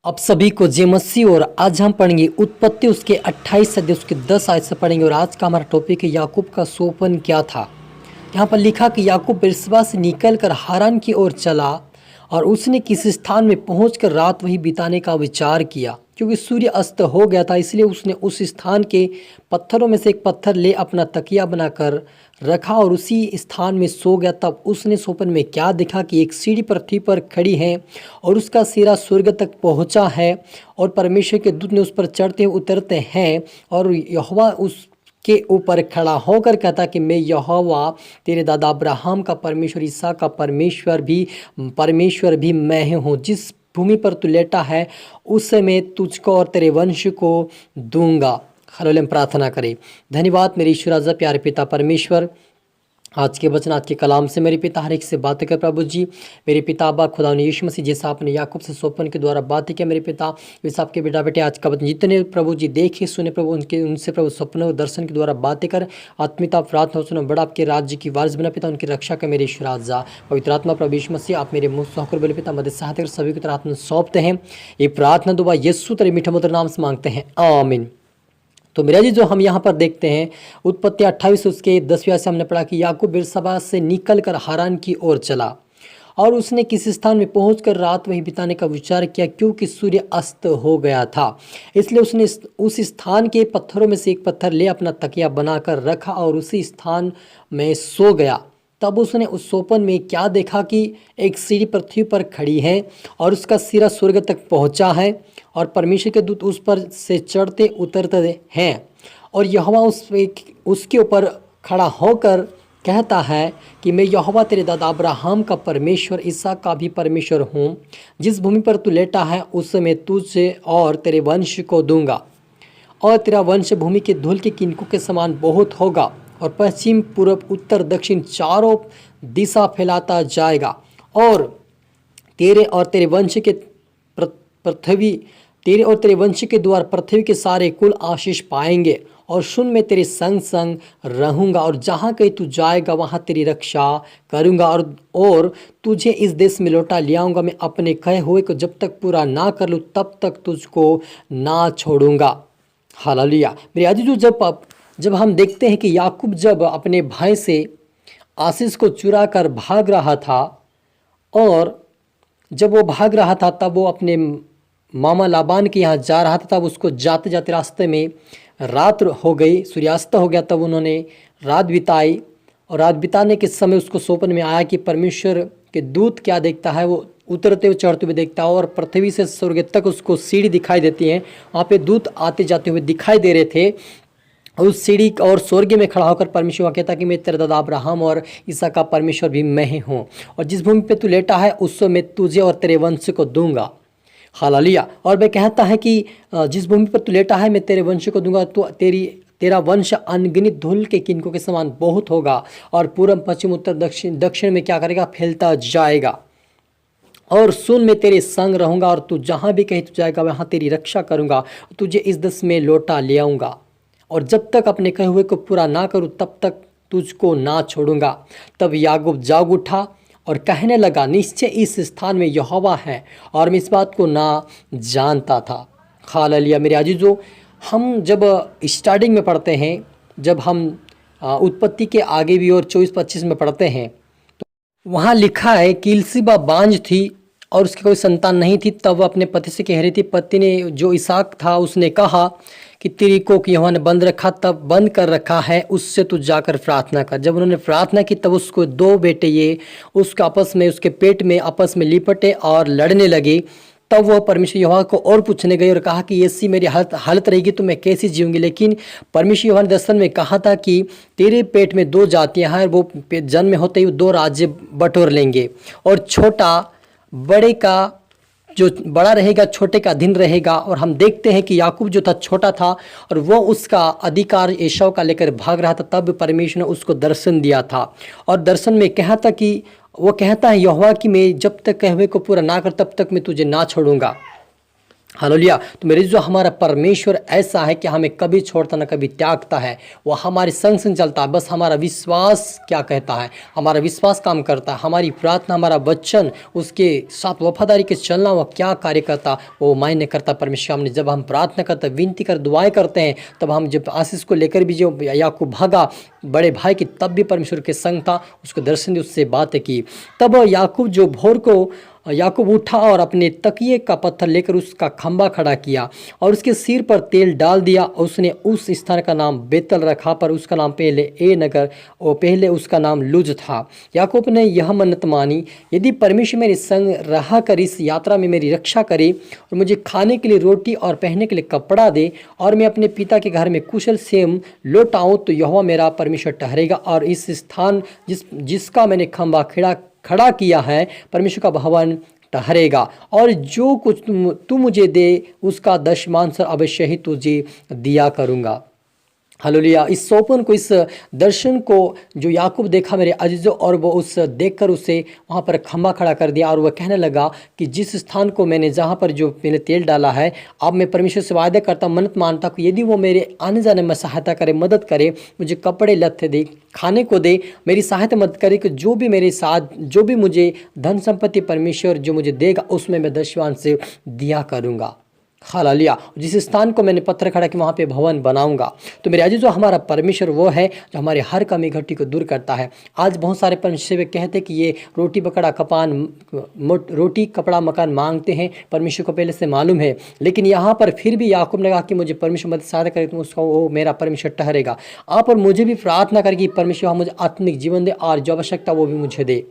आप सभी को जय मसीह। और आज हम पढ़ेंगे उत्पत्ति उसके 28 अध्याय उसके 10 आयत से पढ़ेंगे। और आज का हमारा टॉपिक है याकूब का सोपन क्या था। यहाँ पर लिखा कि याकूब बिरसबा से निकलकर हारान की ओर चला और उसने किसी स्थान में पहुंचकर रात वहीं बिताने का विचार किया, क्योंकि सूर्य अस्त हो गया था। इसलिए उसने उस स्थान के पत्थरों में से एक पत्थर ले अपना तकिया बनाकर रखा और उसी स्थान में सो गया। तब उसने स्वप्न में क्या देखा कि एक सीढ़ी पृथ्वी पर खड़ी है और उसका सिरा स्वर्ग तक पहुंचा है और परमेश्वर के दूत ने उस पर चढ़ते उतरते हैं। और यहोवा उसके ऊपर खड़ा होकर कहता कि मैं यहोवा तेरे दादा अब्राहम का परमेश्वर, इसहाक का परमेश्वर भी मैं हूँ। जिस भूमि पर तू लेटा है उससे मैं तुझको और तेरे वंश को दूंगा। हालेलुया। हम प्रार्थना करें। धन्यवाद मेरे ईश्वर राजा प्यारे पिता परमेश्वर, आज के वचन आज के कलाम से मेरे पिता हर एक से बातें कर प्रभु जी। मेरे पिता अब्बा खुदा यीशु मसीह जैसा आपने याकूब से सोपन के द्वारा बातें किया मेरे पिता, वैसे आपके बेटा बेटे आज का वचन जितने प्रभु जी देखे सुने प्रभु उनसे प्रभु सपनों दर्शन के द्वारा बातें कर आत्मिता प्रार्थना सुनो बड़ा आपके राज्य की वारिस बना पिता, उनकी रक्षा कर मेरे ईश्वर राजा। पवित्र आत्मा प्रभु यीशु मसीह आप मेरे मुँह सहकर बोले पिता मदद सहायता कर सभी की तरह आत्मा सौंपते हैं। ये प्रार्थना दुआ यीशु तेरे मीठा मधुर नाम से मांगते हैं, आमीन। तो मेरा जी जो हम यहाँ पर देखते हैं उत्पत्ति 28 उसके 10वें से हमने पढ़ा कि याकूब बिरसबा से निकलकर हारान की ओर चला और उसने किसी स्थान में पहुंचकर रात वहीं बिताने का विचार किया, क्योंकि सूर्य अस्त हो गया था। इसलिए उसने उस स्थान के पत्थरों में से एक पत्थर ले अपना तकिया बनाकर रखा और उसी स्थान में सो गया। तब उसने उस सोपन में क्या देखा कि एक सीढ़ी पृथ्वी पर खड़ी है और उसका सिरा स्वर्ग तक पहुंचा है और परमेश्वर के दूत उस पर से चढ़ते उतरते हैं। और यहोवा उसके ऊपर खड़ा होकर कहता है कि मैं यहोवा तेरे दादा अब्राहम का परमेश्वर, इसहाक का भी परमेश्वर हूँ। जिस भूमि पर तू लेटा है उससे मैं तुझे और तेरे वंश को दूंगा और तेरा वंश भूमि के धूल के किनकों के समान बहुत होगा और पश्चिम पूर्व उत्तर दक्षिण चारों दिशा फैलाता जाएगा। और तेरे वंश के द्वारा पृथ्वी के सारे कुल आशीष पाएंगे। और सुन मैं तेरे संग संग रहूंगा और जहाँ कहीं तू जाएगा वहाँ तेरी रक्षा करूंगा और तुझे इस देश में लौटा ले आऊँगा। मैं अपने कहे हुए को जब तक पूरा ना कर लूँ तब तक तुझको ना छोड़ूंगा। हालेलुया। मेरे अजीजों, जब हम देखते हैं कि याकूब जब अपने भाई से आशीष को चुरा कर भाग रहा था और जब वो भाग रहा था तब वो अपने मामा लाबान के यहाँ जा रहा था। तब उसको जाते जाते रास्ते में रात हो गई, सूर्यास्त हो गया। तब उन्होंने रात बिताई और रात बिताने के समय उसको सोपन में आया कि परमेश्वर के दूत क्या देखता है, वो उतरते हुए चढ़ते हुए देखता है और पृथ्वी से स्वर्ग तक उसको सीढ़ी दिखाई देती है। वहाँ पे दूत आते जाते हुए दिखाई दे रहे थे। उस सीढ़ी और स्वर्ग में खड़ा होकर परमेश्वर कहता कि मैं तेरा दादा अब्राहम और इसहाक का परमेश्वर भी मैं हूँ। और जिस भूमि पे तू लेटा है उससे मैं तुझे और तेरे वंश को दूंगा। हालेलुया। और मैं कहता है कि जिस भूमि पर तू लेटा है मैं तेरे वंश को दूंगा, तो तेरा वंश अनगिनत धूल के किनकों के समान बहुत होगा और पूर्व पश्चिम उत्तर दक्षिण में क्या करेगा, फैलता जाएगा। और सुन मैं तेरे संग रहूंगा और तू जहाँ भी कहीं तू जाएगा वहाँ तेरी रक्षा करूंगा, तुझे इस देश में लौटा ले आऊँगा और जब तक अपने कहे हुए को पूरा ना करूँ तब तक तुझको ना छोड़ूंगा। तब याकूब जाग उठा और कहने लगा, निश्चय इस स्थान में यहोवा है और मैं इस बात को ना जानता था। हालेलुया। मेरे अजीजों, हम जब स्टार्टिंग में पढ़ते हैं, जब हम उत्पत्ति के आगे भी और 24-25 में पढ़ते हैं तो वहाँ लिखा है कि इल्सिबा बांझ थी और उसकी कोई संतान नहीं थी। तब वह अपने पति से कह रही थी। पति ने जो इसहाक था उसने कहा कि तेरी कोख यहोवा ने बंद कर रखा है, उससे तू जाकर प्रार्थना कर। जब उन्होंने प्रार्थना की तब उसको 2 बेटे ये उसके पेट में आपस में लिपटे और लड़ने लगे। तब वह परमेश्वर यहोवा को और पूछने गई और कहा कि ऐसी मेरी हालत रहेगी तो मैं कैसे जीऊँगी। लेकिन परमेश्वर यहोवा ने दर्शन में कहा था कि तेरे पेट में 2 जातियाँ हैं, वो जन्म में होते ही 2 राज्य बटोर लेंगे और बड़े का जो बड़ा रहेगा छोटे का अधीन रहेगा। और हम देखते हैं कि याकूब जो था छोटा था और वो उसका अधिकार एसाव का लेकर भाग रहा था। तब परमेश्वर ने उसको दर्शन दिया था और दर्शन में कहा था कि वो कहता है यहोवा कि मैं जब तक कहे हुए को पूरा ना कर तब तक मैं तुझे ना छोड़ूंगा। हालेलुया। तो मेरे जो हमारा परमेश्वर ऐसा है कि हमें कभी छोड़ता ना कभी त्यागता है, वो हमारे संग संग चलता है। बस हमारा विश्वास क्या कहता है, हमारा विश्वास काम करता है, हमारी प्रार्थना हमारा वचन उसके साथ वफादारी के चलना वह क्या कार्य करता वो मायने करता परमेश्वर। हमने जब हम प्रार्थना करते विनती कर दुआएं करते हैं, तब हम जब आशीष को लेकर भी जो याकूब भागा बड़े भाई की, तब भी परमेश्वर के संग था, उसको दर्शन दी, उससे बातें की। तब याकूब जो भोर को याकूब उठा और अपने तकिए का पत्थर लेकर उसका खंबा खड़ा किया और उसके सिर पर तेल डाल दिया। उसने उस स्थान का नाम बेतल रखा, पर उसका नाम पहले ए नगर और पहले उसका नाम लुज था। याकूब ने यह मन्नत मानी, यदि परमेश्वर मेरे संग रहा कर इस यात्रा में मेरी रक्षा करे और मुझे खाने के लिए रोटी और पहनने के लिए कपड़ा दे और मैं अपने पिता के घर में कुशल से लौट आऊँ, तो यहोवा मेरा परमेश्वर ठहरेगा और इस स्थान जिसका मैंने खंबा खड़ा किया है परमेश्वर का भवन ठहरेगा, और जो कुछ तू मुझे दे उसका दशमांश अवश्य ही तुझे दिया करूँगा। हालेलुया। इस सोपन को, इस दर्शन को जो याकूब देखा मेरे अजीजों, और वो उस देखकर उसे वहाँ पर खंबा खड़ा कर दिया और वह कहने लगा कि जिस स्थान को मैंने जहाँ पर जो मैंने तेल डाला है, अब मैं परमेश्वर से वायदा करता मन्नत मानता कि यदि वो मेरे आने जाने में सहायता करे, मदद करे, मुझे कपड़े लत्ते दे, खाने को दे, मेरी सहायता मदद करे, कि जो भी मेरे साथ जो भी मुझे धन संपत्ति परमेश्वर जो मुझे देगा उसमें मैं दशवांश से दिया करूँगा। हालेलुया। जिस स्थान को मैंने पत्थर खड़ा कि वहाँ पे भवन बनाऊंगा। तो मेरे अजीजों, हमारा परमेश्वर वो है जो हमारे हर कमी घटी को दूर करता है। आज बहुत सारे परमेश्वर कहते हैं कि ये रोटी कपड़ा मकान मांगते हैं, परमेश्वर को पहले से मालूम है, लेकिन यहाँ पर फिर भी याकूब ने कहा कि मुझे परमेश्वर मदद सहायता करे तो उसका वो मेरा परमेश्वर ठहरेगा। आप और मुझे भी प्रार्थना करेगी परमेश्वर मुझे आत्मिक जीवन दे और जो आवश्यकता वो भी मुझे दे,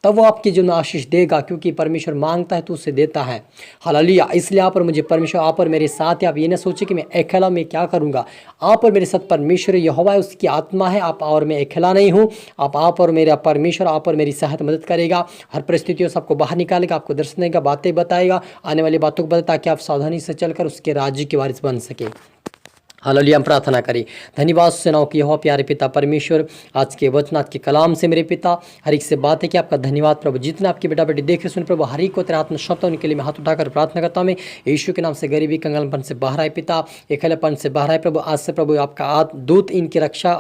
तब वो आपके जीवन में आशीष देगा, क्योंकि परमेश्वर मांगता है तो उससे देता है। हालेलुया। इसलिए आप और मुझे परमेश्वर आप और मेरे साथ है। आप ये ना सोचे कि मैं अकेला में क्या करूँगा, आप और मेरे साथ परमेश्वर यहोवा है, उसकी आत्मा है। आप और मैं अकेला नहीं हूँ। आप और मेरा परमेश्वर आप और मेरी सहायता मदद करेगा, हर परिस्थितियों से आपको बाहर निकालेगा, आपको दर्शन देगा, बातें बताएगा, आने वाली बातों को बताए, ताकि आप सावधानी से चलकर उसके राज्य के वारिस बन सके। हालेलुया। हम प्रार्थना करें। धन्यवाद सेनाओं की यहोवा प्यारे पिता परमेश्वर, आज के वचन आज के कलाम से मेरे पिता हर एक से बात है कि आपका धन्यवाद प्रभु। जितने आपके बेटा बेटी देख रहे सुन प्रभु, हर एक को तेरा आत्मा शब्द उनके लिए मैं हाथ उठाकर प्रार्थना करता हूँ। मैं यीशु के नाम से गरीबी कंगालपन से बाहर आए पिता, अकेलेपन से बाहर आए प्रभु। आज से प्रभु आपका दूत इनकी रक्षा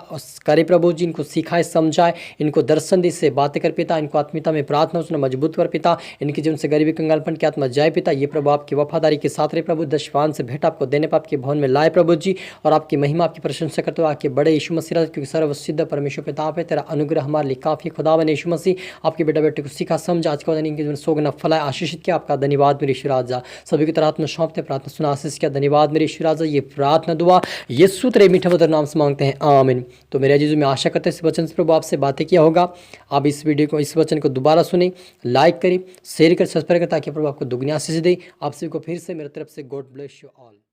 करे प्रभु जी, इनको सिखाए समझाए, इनको दर्शन दे से बातें कर पिता, इनको आत्मीयता में प्रार्थना उसने मजबूत कर पिता, इनके जीवन से गरीबी कंगालपन की आत्मा जाए पिता। ये प्रभु आपकी वफादारी के साथ रहे प्रभु, दशवान से भेंट आपको देने पर आपके भवन में लाए प्रभु जी, और आपकी महिमा आपकी प्रशंसा करते हो आके बड़े यीशु मसीह, क्योंकि सर्वसिद्ध परमेश्वर पिता है, तेरा अनुग्रह हमारे लिए काफी खुदावन यीशु मसीह। आपके बेटा बेटे को सीखा समझा, आज का दिन इनके जीवन सोगना फलाए आशीषित किया। आपका धन्यवाद मेरे ईश्वर राजा, सभी की तरह आत्मा सौंपते प्रार्थना सुना आशीष किया। धन्यवाद मेरे ईश्वर राजा। ये प्रार्थना दुआ यीशु तेरे मीठे मधुर नाम से मांगते हैं, आमीन। तो मेरे अजीजों, मैं आशा करता हूं इस वचन से प्रभु आपसे बातें किया होगा। आप इस वीडियो को, इस वचन को दोबारा सुने, लाइक करें, शेयर करें, सब्सक्राइब करें, ताकि प्रभु आपको दुगनी आशीष दे। आप सभी को फिर से मेरी तरफ से गॉड ब्लेस यू ऑल।